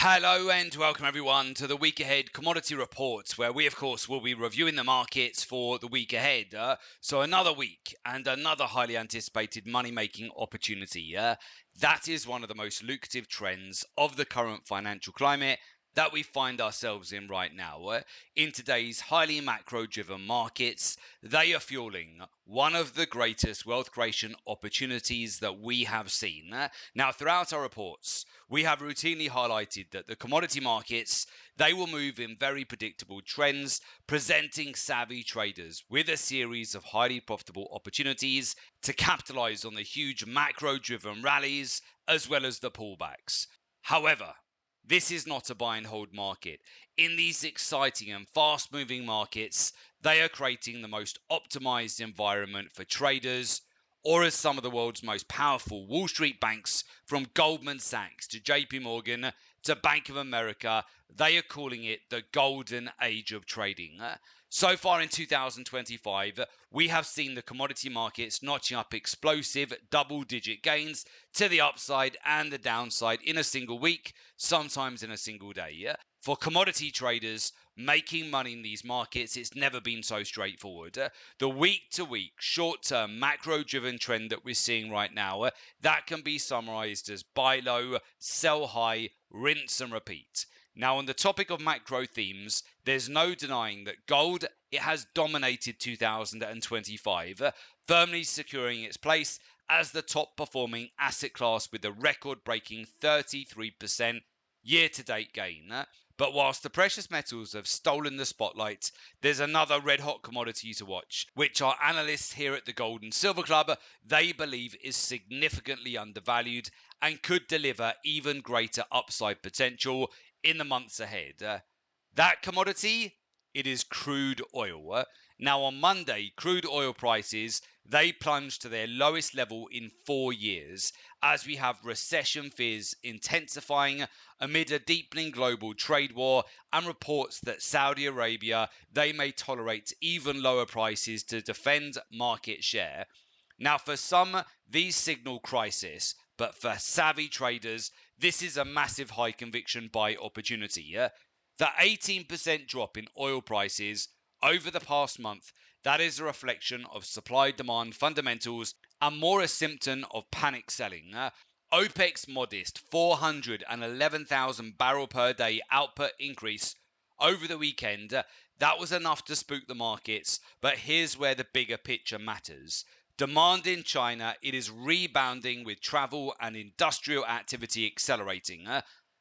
Hello and welcome everyone to the week ahead commodity reports, where we of course will be reviewing the markets for the week ahead. So another week and another highly anticipated money making opportunity. That is one of the most lucrative trends of the current financial climate that we find ourselves in right now. In today's highly macro driven markets, they are fueling one of the greatest wealth creation opportunities that we have seen. Now, throughout our reports, we have routinely highlighted that the commodity markets, they will move in very predictable trends, presenting savvy traders with a series of highly profitable opportunities to capitalize on the huge macro driven rallies as well as the pullbacks. However, this is not a buy and hold market. In these exciting and fast moving markets, they are creating the most optimized environment for traders, or as some of the world's most powerful Wall Street banks, from Goldman Sachs to JP Morgan to Bank of America, they are calling it the golden age of trading. So far in 2025, we have seen the commodity markets notching up explosive double-digit gains to the upside and the downside in a single week, sometimes in a single day. For commodity traders making money in these markets, it's never been so straightforward. The week-to-week, short-term, macro-driven trend that we're seeing right now, that can be summarized as buy low, sell high, rinse and repeat. Now, on the topic of macro themes, there's no denying that gold, it has dominated 2025, firmly securing its place as the top performing asset class with a record-breaking 33% year-to-date gain. But whilst the precious metals have stolen the spotlight, there's another red-hot commodity to watch, which our analysts here at the Gold and Silver Club, they believe is significantly undervalued and could deliver even greater upside potential in the months ahead. That commodity, it is crude oil. Now on Monday, crude oil prices, they plunged to their lowest level in 4 years as we have recession fears intensifying amid a deepening global trade war and reports that Saudi Arabia, they may tolerate even lower prices to defend market share. Now for some, these signal crisis, but for savvy traders, this is a massive high conviction buy opportunity. The 18% drop in oil prices over the past month, that is a reflection of supply-demand fundamentals and more a symptom of panic selling. OPEC's modest 411,000 barrel per day output increase over the weekend, that was enough to spook the markets, but here's where the bigger picture matters. Demand in China, it is rebounding with travel and industrial activity accelerating.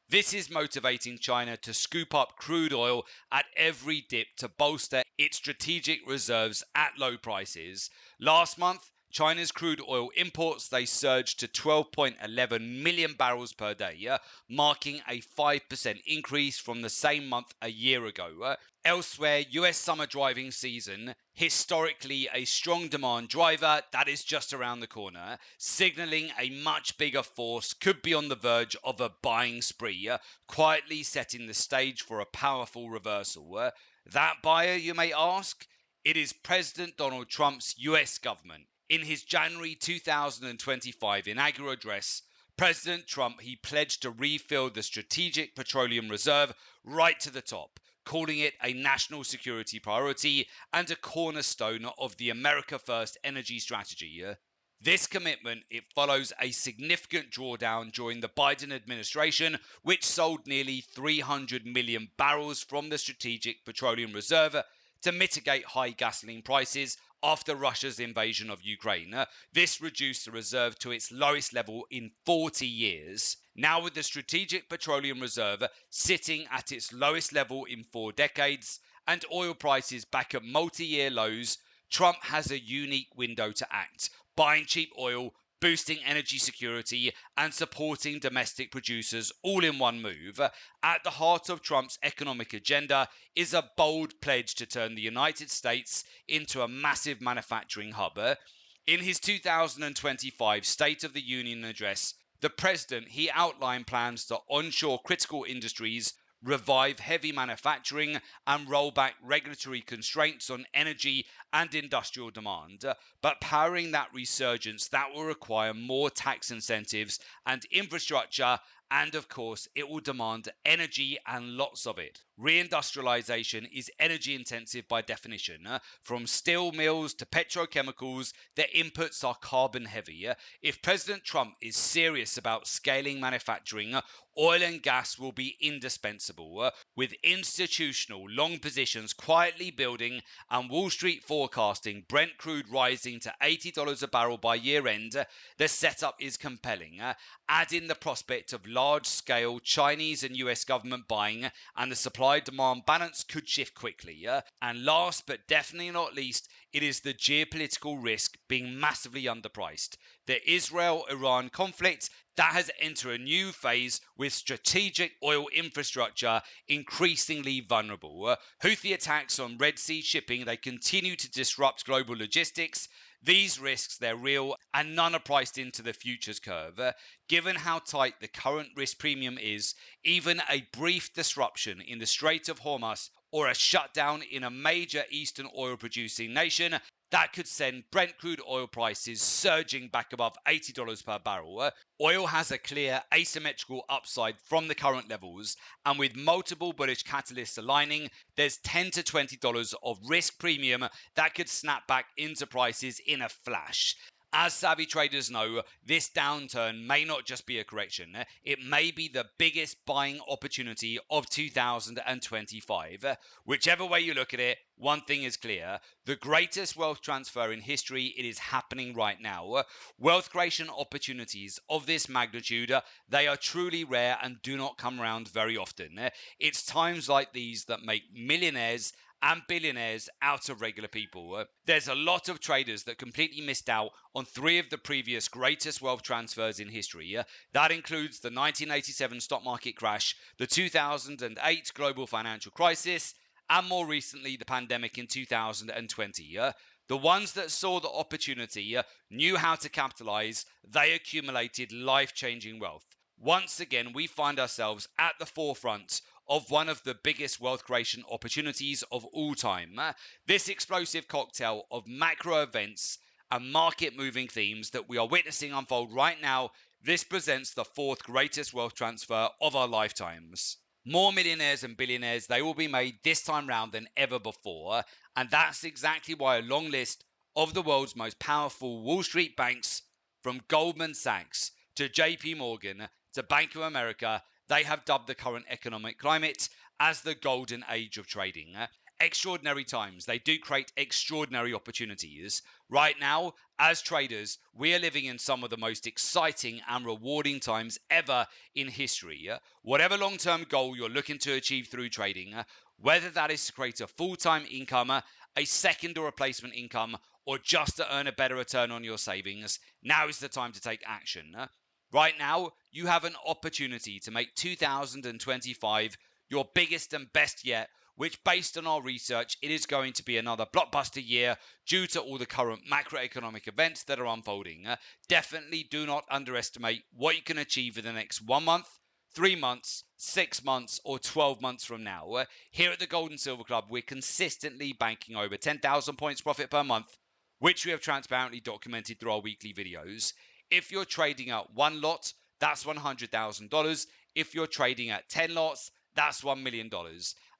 This is motivating China to scoop up crude oil at every dip to bolster its strategic reserves at low prices. Last month, China's crude oil imports, they surged to 12.11 million barrels per day, marking a 5% increase from the same month a year ago. Elsewhere, US summer driving season, historically a strong demand driver, that is just around the corner, signaling a much bigger force could be on the verge of a buying spree, quietly setting the stage for a powerful reversal. That buyer, you may ask? It is President Donald Trump's US government. In his January 2025 inaugural address, President Trump, he pledged to refill the Strategic Petroleum Reserve right to the top, calling it a national security priority and a cornerstone of the America First energy strategy. This commitment, it follows a significant drawdown during the Biden administration, which sold nearly 300 million barrels from the Strategic Petroleum Reserve to mitigate high gasoline prices after Russia's invasion of Ukraine. This reduced the reserve to its lowest level in 40 years. Now, with the Strategic Petroleum Reserve sitting at its lowest level in 4 decades and oil prices back at multi-year lows, Trump has a unique window to act, buying cheap oil, boosting energy security, and supporting domestic producers all in one move. At the heart of Trump's economic agenda is a bold pledge to turn the United States into a massive manufacturing hub. In his 2025 State of the Union address, the president, he outlined plans to onshore critical industries, revive heavy manufacturing, and roll back regulatory constraints on energy and industrial demand. But powering that resurgence, that will require more tax incentives and infrastructure and of course, it will demand energy and lots of it. Reindustrialization is energy intensive by definition. From steel mills to petrochemicals, their inputs are carbon heavy. If President Trump is serious about scaling manufacturing, oil and gas will be indispensable, with institutional long positions quietly building and Wall Street forecasting Brent crude rising to $80 a barrel by year end. The setup is compelling. Add in the prospect of large-scale Chinese and US government buying, and the supply-demand balance could shift quickly. And last but definitely not least, it is the geopolitical risk being massively underpriced. The Israel-Iran conflict that has entered a new phase with strategic oil infrastructure increasingly vulnerable. Houthi attacks on Red Sea shipping, they continue to disrupt global logistics. These risks, they're real and none are priced into the futures curve. Given how tight the current risk premium is, even a brief disruption in the Strait of Hormuz or a shutdown in a major eastern oil producing nation, that could send Brent crude oil prices surging back above $80 per barrel. Oil has a clear asymmetrical upside from the current levels, and with multiple bullish catalysts aligning, there's $10 to $20 of risk premium that could snap back into prices in a flash. As savvy traders know, this downturn may not just be a correction, it may be the biggest buying opportunity of 2025. Whichever way you look at it, one thing is clear: the greatest wealth transfer in history, it is happening right now. Wealth creation opportunities of this magnitude, they are truly rare and do not come around very often. It's times like these that make millionaires and billionaires out of regular people. There's a lot of traders that completely missed out on three of the previous greatest wealth transfers in history. That includes the 1987 stock market crash, the 2008 global financial crisis, and more recently the pandemic in 2020. The ones that saw the opportunity, knew how to capitalize, they accumulated life-changing wealth. Once again, we find ourselves at the forefront of one of the biggest wealth creation opportunities of all time. This explosive cocktail of macro events and market moving themes that we are witnessing unfold right now, this presents the fourth greatest wealth transfer of our lifetimes. More millionaires and billionaires, they will be made this time round than ever before, and that's exactly why a long list of the world's most powerful Wall Street banks, from Goldman Sachs to JP Morgan to Bank of America, they have dubbed the current economic climate as the golden age of trading. Extraordinary times, they do create extraordinary opportunities. Right now, as traders, we are living in some of the most exciting and rewarding times ever in history. Whatever long-term goal you're looking to achieve through trading, whether that is to create a full-time income, a second or replacement income, or just to earn a better return on your savings, now is the time to take action. Right now, you have an opportunity to make 2025 your biggest and best yet, which, based on our research, it is going to be another blockbuster year due to all the current macroeconomic events that are unfolding. Definitely do not underestimate what you can achieve in the next 1 month, 3 months, 6 months, or 12 months from now. Here at the Gold and Silver Club, we're consistently banking over 10,000 points profit per month, which we have transparently documented through our weekly videos. If you're trading at one lot, that's $100,000. If you're trading at 10 lots, that's $1 million.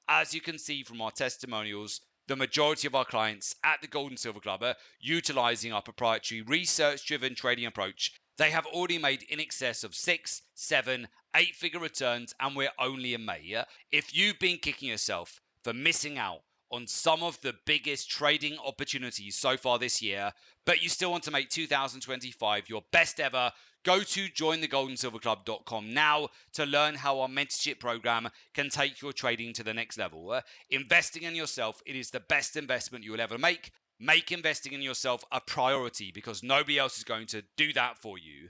As you can see from our testimonials, the majority of our clients at the Gold and Silver Club are utilizing our proprietary research-driven trading approach. They have already made in excess of 6, 7, 8-figure returns, and we're only in May. If you've been kicking yourself for missing out on some of the biggest trading opportunities so far this year, but you still want to make 2025 your best ever, go to jointhegoldensilverclub.com now to learn how our mentorship program can take your trading to the next level. Investing in yourself, it is the best investment you will ever make. Make investing in yourself a priority because nobody else is going to do that for you.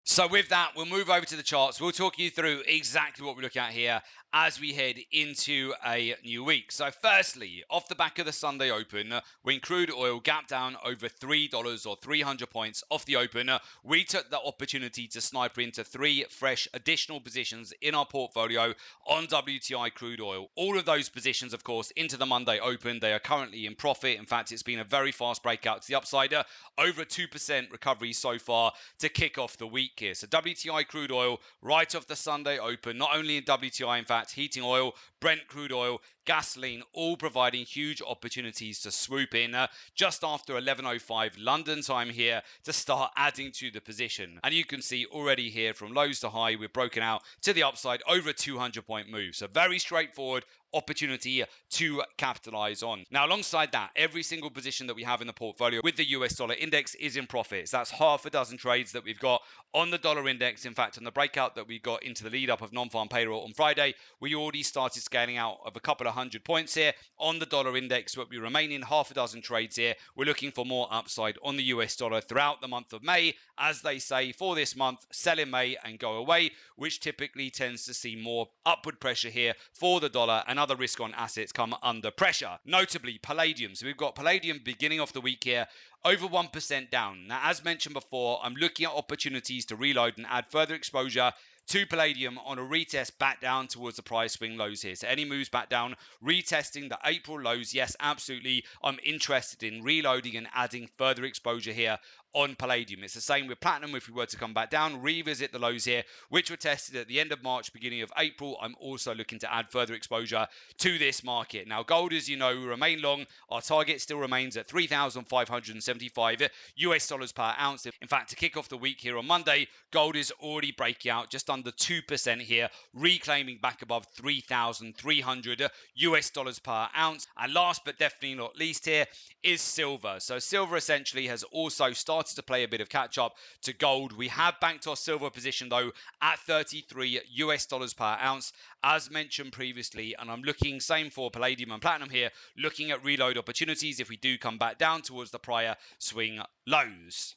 So with that, we'll move over to the charts. We'll talk you through exactly what we're looking at here as we head into a new week. So firstly, off the back of the Sunday open, when crude oil gapped down over $3 or 300 points off the open, we took the opportunity to sniper into 3 fresh additional positions in our portfolio on WTI crude oil. All of those positions, of course, into the Monday open. They are currently in profit. In fact, it's been a very fast breakout to the upside. Over 2% recovery so far to kick off the week. week here. So WTI crude oil right off the Sunday open, not only in WTI, in fact, heating oil, Brent crude oil, gasoline, all providing huge opportunities to swoop in just after 11:05 London time here to start adding to the position. And you can see already here from lows to high, we've broken out to the upside over a 200-point move. So very straightforward opportunity to capitalize on. Now, alongside that, every single position that we have in the portfolio with the US dollar index is in profits. That's half a dozen trades that we've got on the dollar index. In fact, on the breakout that we got into the lead up of non-farm payroll on Friday, we already started scaling out of a couple of hundred points here on the dollar index, but we remain in half a dozen trades here. We're looking for more upside on the US dollar throughout the month of May. As they say, for this month, sell in May and go away, which typically tends to see more upward pressure here for the dollar, and other risk on assets come under pressure. Notably, palladium. So we've got palladium beginning off the week here over 1% down. Now, as mentioned before, I'm looking at opportunities to reload and add further exposure to palladium on a retest back down towards the price swing lows here. So any moves back down, retesting the April lows, yes, absolutely. I'm interested in reloading and adding further exposure here on palladium. It's the same with platinum. If we were to come back down, revisit the lows here, which were tested at the end of March, beginning of April, I'm also looking to add further exposure to this market. Now, gold, as you know, remain long. Our target still remains at 3,575 US dollars per ounce. In fact, to kick off the week here on Monday, gold is already breaking out just under 2% here, reclaiming back above 3,300 US dollars per ounce. And last but definitely not least here is silver. So silver essentially has also started to play a bit of catch up to gold. We have banked our silver position though at 33 US dollars per ounce, as mentioned previously. And I'm looking, same for palladium and platinum here, looking at reload opportunities if we do come back down towards the prior swing lows.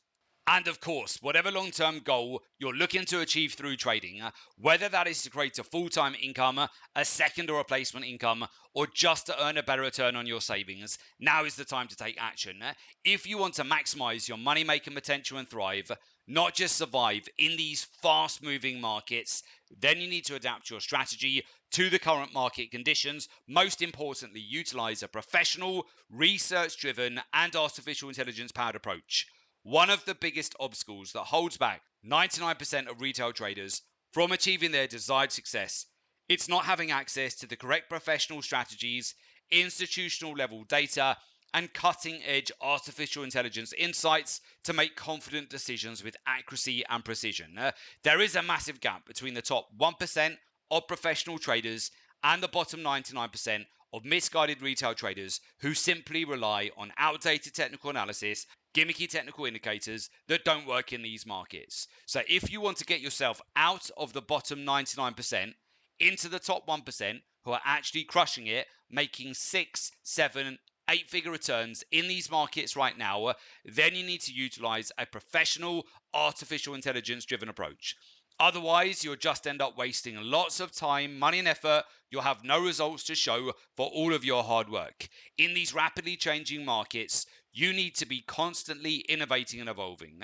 And of course, whatever long-term goal you're looking to achieve through trading, whether that is to create a full-time income, a second or replacement income, or just to earn a better return on your savings, now is the time to take action. If you want to maximize your money-making potential and thrive, not just survive in these fast-moving markets, then you need to adapt your strategy to the current market conditions. Most importantly, utilize a professional, research-driven, and artificial intelligence-powered approach. One of the biggest obstacles that holds back 99% of retail traders from achieving their desired success, it's not having access to the correct professional strategies, institutional level data, and cutting-edge artificial intelligence insights to make confident decisions with accuracy and precision. There is a massive gap between the top 1% of professional traders and the bottom 99% of misguided retail traders who simply rely on outdated technical analysis, gimmicky technical indicators that don't work in these markets. So if you want to get yourself out of the bottom 99% into the top 1% who are actually crushing it, making 6, 7, 8-figure returns in these markets right now, then you need to utilize a professional, artificial intelligence-driven approach. Otherwise, you'll just end up wasting lots of time, money, and effort. You'll have no results to show for all of your hard work. In these rapidly changing markets, you need to be constantly innovating and evolving.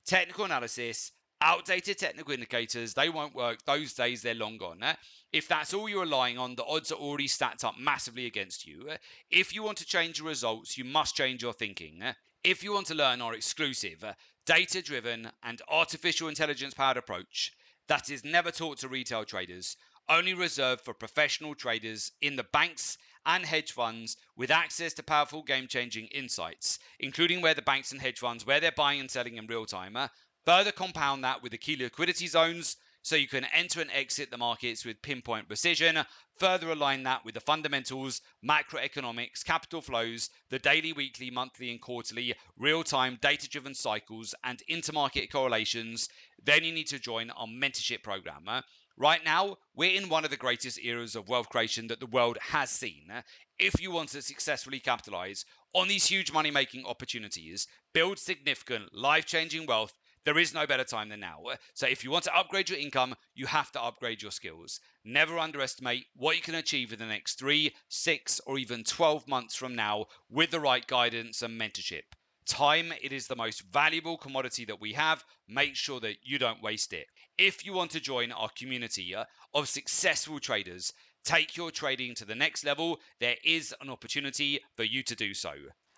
Technical analysis, outdated technical indicators, they won't work. Those days, they're long gone. If that's all you're relying on, the odds are already stacked up massively against you. If you want to change your results, you must change your thinking. If you want to learn our exclusive, data-driven and artificial intelligence-powered approach that is never taught to retail traders, only reserved for professional traders in the banks and hedge funds with access to powerful game-changing insights, including where the banks and hedge funds, where they're buying and selling in real time. Further compound that with the key liquidity zones, so you can enter and exit the markets with pinpoint precision. Further align that with the fundamentals, macroeconomics, capital flows, the daily, weekly, monthly, and quarterly real-time data-driven cycles and intermarket correlations. Then you need to join our mentorship program. Right now, we're in one of the greatest eras of wealth creation that the world has seen. If you want to successfully capitalize on these huge money-making opportunities, build significant, life-changing wealth, there is no better time than now. So if you want to upgrade your income, you have to upgrade your skills. Never underestimate what you can achieve in the next 3, 6, or even 12 months from now with the right guidance and mentorship. Time, it is the most valuable commodity that we have. Make sure that you don't waste it. If you want to join our community of successful traders, take your trading to the next level, there is an opportunity for you to do so.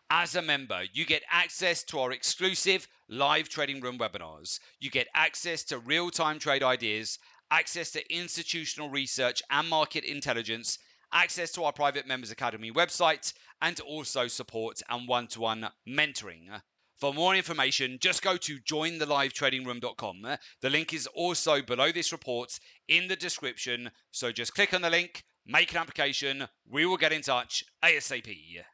As a member, you get access to our exclusive live trading room webinars. You get access to real-time trade ideas, access to institutional research and market intelligence, access to our private members academy website, and also support and one-to-one mentoring. For more information, just go to jointhelivetradingroom.com. The link is also below this report in the description, so just click on the link, make an application. We will get in touch ASAP.